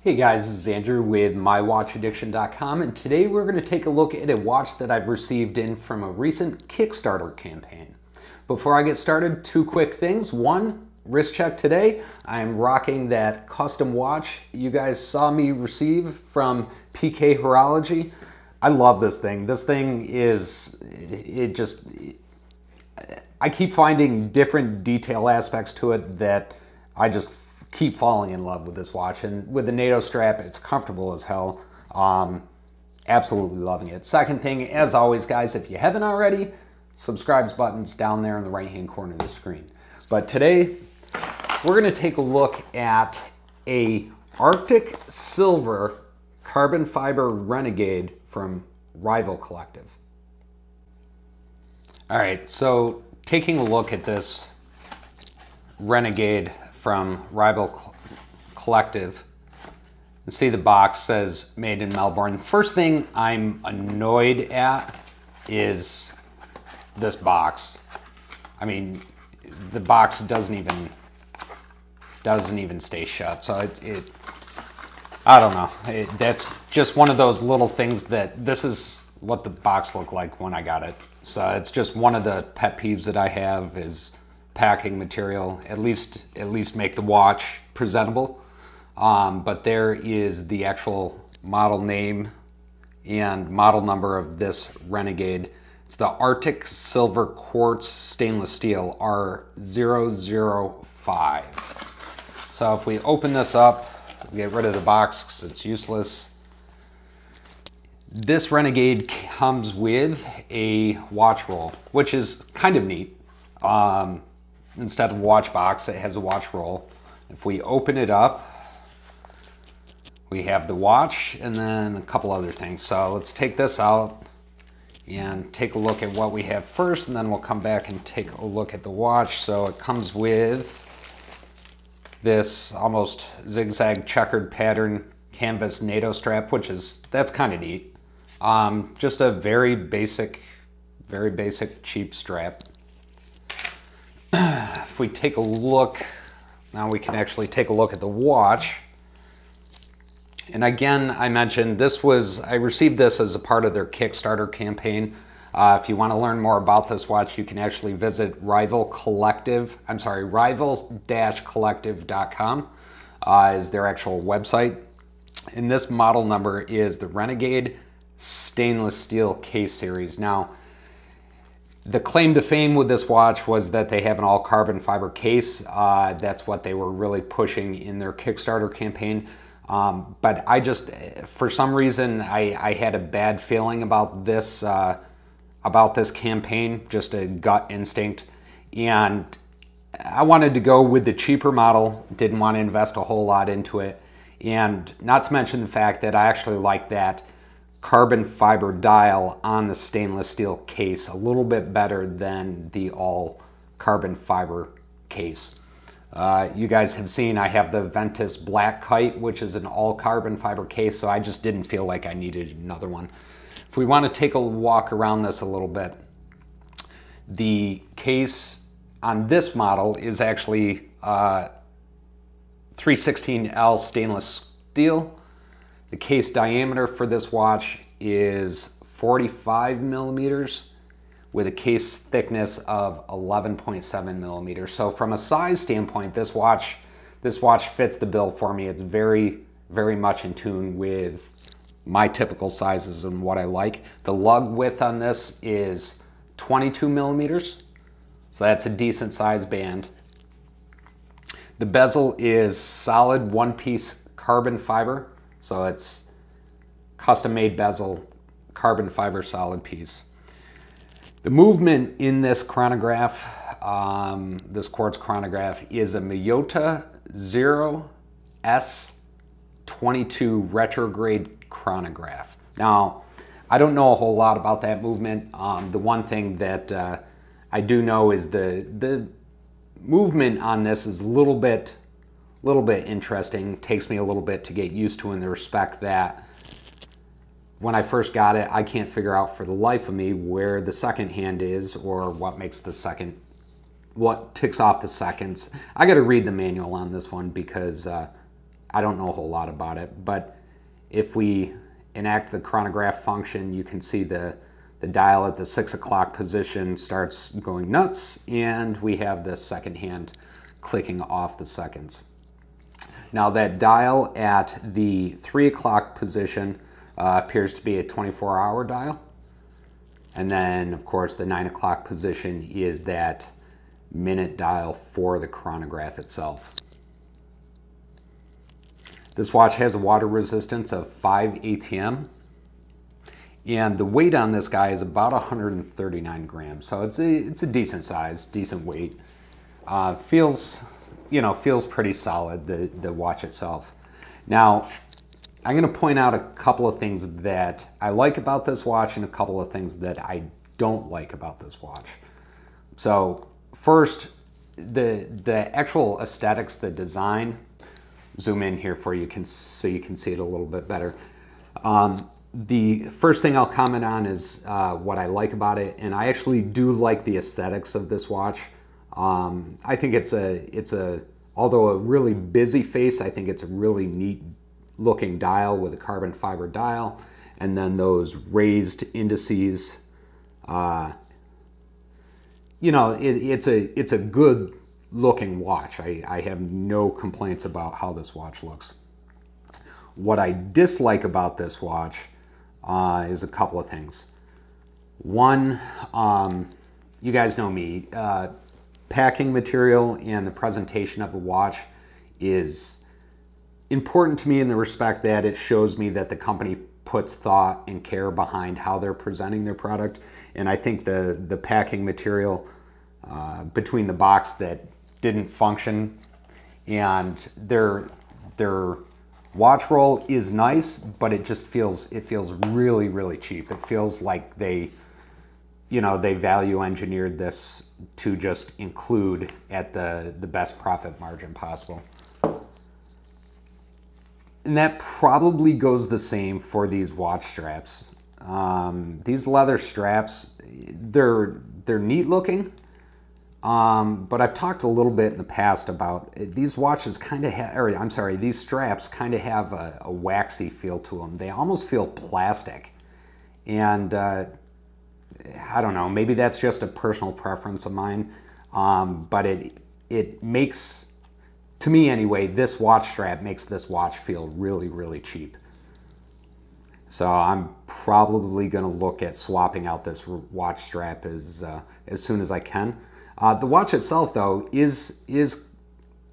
Hey guys, this is Andrew with mywatchaddiction.com, and today we're going to take a look at a watch that I've received in from a recent Kickstarter campaign. Before I get started, two quick things. One, wrist check today. I'm rocking that custom watch you guys saw me receive from PK Horology. I love this thing. This thing is, I keep finding different detail aspects to it that I just keep falling in love with this watch. And with the NATO strap, it's comfortable as hell. Absolutely loving it. Second thing, as always guys, if you haven't already, subscribe button's down there in the right hand corner of the screen. But today we're going to take a look at a Arctic Silver carbon fiber Renegade from Rival Collective. All right, so taking a look at this Renegade from Rival Collective, and see the box says made in Melbourne. First thing I'm annoyed at is this box. I mean, the box doesn't even stay shut. So I don't know. That's just one of those little things that this is what the box looked like when I got it. So it's just one of the pet peeves that I have is packing material, at least make the watch presentable. But there is the actual model name and model number of this Renegade. It's the Arctic Silver Quartz Stainless Steel R005. So if we open this up, get rid of the box because it's useless. This Renegade comes with a watch roll, which is kind of neat. Instead of a watch box, it has a watch roll. If we open it up, we have the watch and then a couple other things. So let's take this out and take a look at what we have first, and then we'll come back and take a look at the watch. So it comes with this almost zigzag checkered pattern canvas NATO strap, that's kind of neat. Just a very basic cheap strap. If we take a look, now we can actually take a look at the watch. And again, I mentioned I received this as a part of their Kickstarter campaign. If you want to learn more about this watch, you can actually visit rivals-collective.com is their actual website. And this model number is the Renegade Stainless Steel Case Series. Now, the claim to fame with this watch was that they have an all carbon fiber case. That's what they were really pushing in their Kickstarter campaign. But I just, for some reason, I had a bad feeling about this campaign, just a gut instinct. And I wanted to go with the cheaper model, didn't want to invest a whole lot into it. And not to mention the fact that I actually like that carbon fiber dial on the stainless steel case a little bit better than the all carbon fiber case. You guys have seen I have the Ventus Black Kite, which is an all carbon fiber case, so I just didn't feel like I needed another one. If we want to take a walk around this a little bit, the case on this model is actually 316L stainless steel. The case diameter for this watch is 45 millimeters with a case thickness of 11.7 millimeters. So from a size standpoint, this watch fits the bill for me. It's very, very much in tune with my typical sizes and what I like. The lug width on this is 22 millimeters. So that's a decent size band. The bezel is solid one-piece carbon fiber. So it's custom-made bezel, carbon fiber solid piece. The movement in this chronograph, this quartz chronograph, is a Miyota 0S22 Retrograde Chronograph. Now, I don't know a whole lot about that movement. The one thing that I do know is the movement on this is a little bit interesting. Takes me a little bit to get used to, in the respect that when I first got it, I can't figure out for the life of me where the second hand is or what makes the second, what ticks off the seconds. I got to read the manual on this one because I don't know a whole lot about it, but if we enact the chronograph function, you can see the dial at the 6 o'clock position starts going nuts, and we have the second hand clicking off the seconds. Now that dial at the 3 o'clock position appears to be a 24-hour dial. And then, of course, the 9 o'clock position is that minute dial for the chronograph itself. This watch has a water resistance of 5 ATM. And the weight on this guy is about 139 grams. So it's a decent size, decent weight. Feels pretty solid, the watch itself. Now, I'm going to point out a couple of things that I like about this watch and a couple of things that I don't like about this watch. So first, the actual aesthetics, the design. Zoom in here for you so you can see it a little bit better. The first thing I'll comment on is what I like about it, and I actually do like the aesthetics of this watch. I think although a really busy face, I think it's a really neat looking dial with a carbon fiber dial, and then those raised indices. It's a good looking watch. I have no complaints about how this watch looks. What I dislike about this watch is a couple of things. One, you guys know me, packing material and the presentation of a watch is important to me in the respect that it shows me that the company puts thought and care behind how they're presenting their product. And I think the packing material between the box that didn't function and their watch roll is nice, but it just feels really, really cheap. It feels like they value engineered this to just include at the best profit margin possible. And that probably goes the same for these watch straps. These leather straps, they're neat looking, but I've talked a little bit in the past about these watches these straps kind of have a waxy feel to them. They almost feel plastic. And I don't know, maybe that's just a personal preference of mine, but it makes, to me anyway, this watch strap makes this watch feel really, really cheap. So I'm probably going to look at swapping out this watch strap as soon as I can. The watch itself, though, is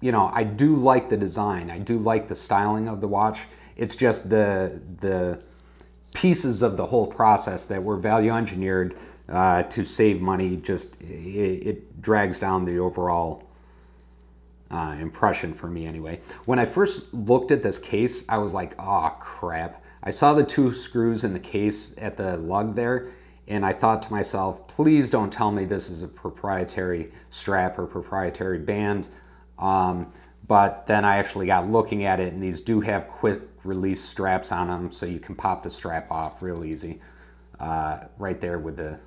I do like the design. I do like the styling of the watch. It's just the pieces of the whole process that were value engineered to save money. Just it drags down the overall impression for me anyway. When I first looked at this case, I was like, oh crap. I saw the 2 screws in the case at the lug there, and I thought to myself, please don't tell me this is a proprietary strap or proprietary band. But then I actually got looking at it, and these do have quick release straps on them, so you can pop the strap off real easy. Right there with the,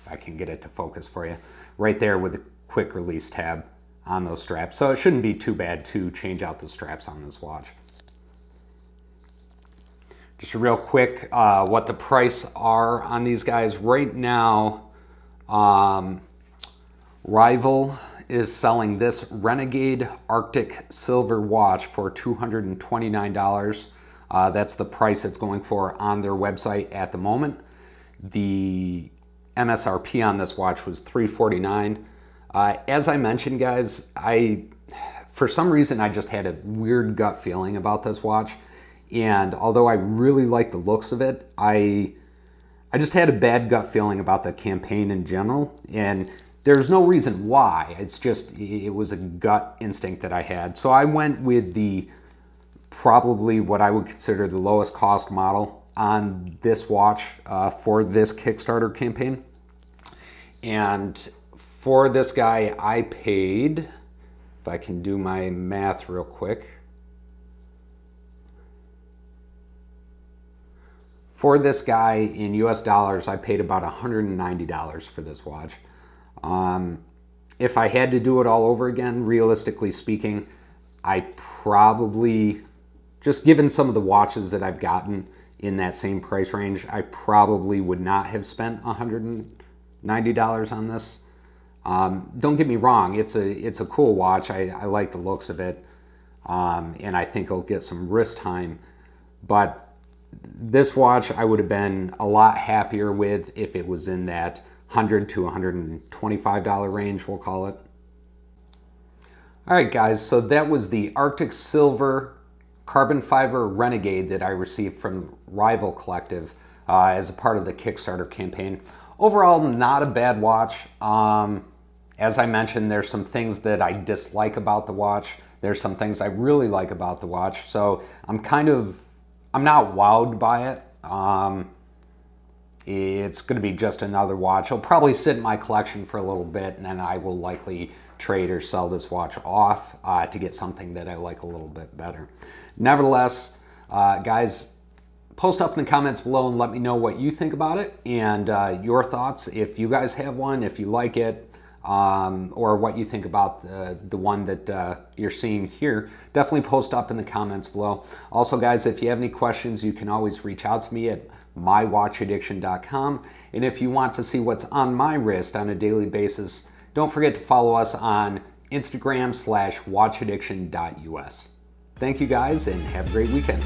if I can get it to focus for you, right there with the quick release tab on those straps. So it shouldn't be too bad to change out the straps on this watch. Just real quick, what the price are on these guys. Right now, Rival is selling this Renegade Arctic Silver watch for $229. That's the price it's going for on their website at the moment. The MSRP on this watch was $349. As I mentioned, guys, for some reason I just had a weird gut feeling about this watch. And although I really like the looks of it, I just had a bad gut feeling about the campaign in general. And there's no reason why. It's just, it was a gut instinct that I had. So I went with probably what I would consider the lowest cost model on this watch for this Kickstarter campaign. And for this guy, I paid, if I can do my math real quick, for this guy in US dollars, I paid about $190 for this watch. If I had to do it all over again, realistically speaking, I probably just given some of the watches that I've gotten in that same price range, I probably would not have spent $190 on this. Don't get me wrong, it's a cool watch. I like the looks of it, and I think it'll get some wrist time. But this watch I would have been a lot happier with if it was in that $100 to $125 range, we'll call it. All right, guys, so that was the Arctic Silver Carbon Fiber Renegade that I received from Rival Collective as a part of the Kickstarter campaign. Overall, not a bad watch. As I mentioned, there's some things that I dislike about the watch. There's some things I really like about the watch. So I'm not wowed by it. It's going to be just another watch. It'll probably sit in my collection for a little bit, and then I will likely trade or sell this watch off to get something that I like a little bit better. Nevertheless, guys, post up in the comments below and let me know what you think about it and your thoughts. If you guys have one, if you like it, or what you think about the one that you're seeing here, definitely post up in the comments below. Also, guys, if you have any questions, you can always reach out to me at mywatchaddiction.com. And if you want to see what's on my wrist on a daily basis, don't forget to follow us on Instagram /watchaddiction.us. Thank you guys and have a great weekend.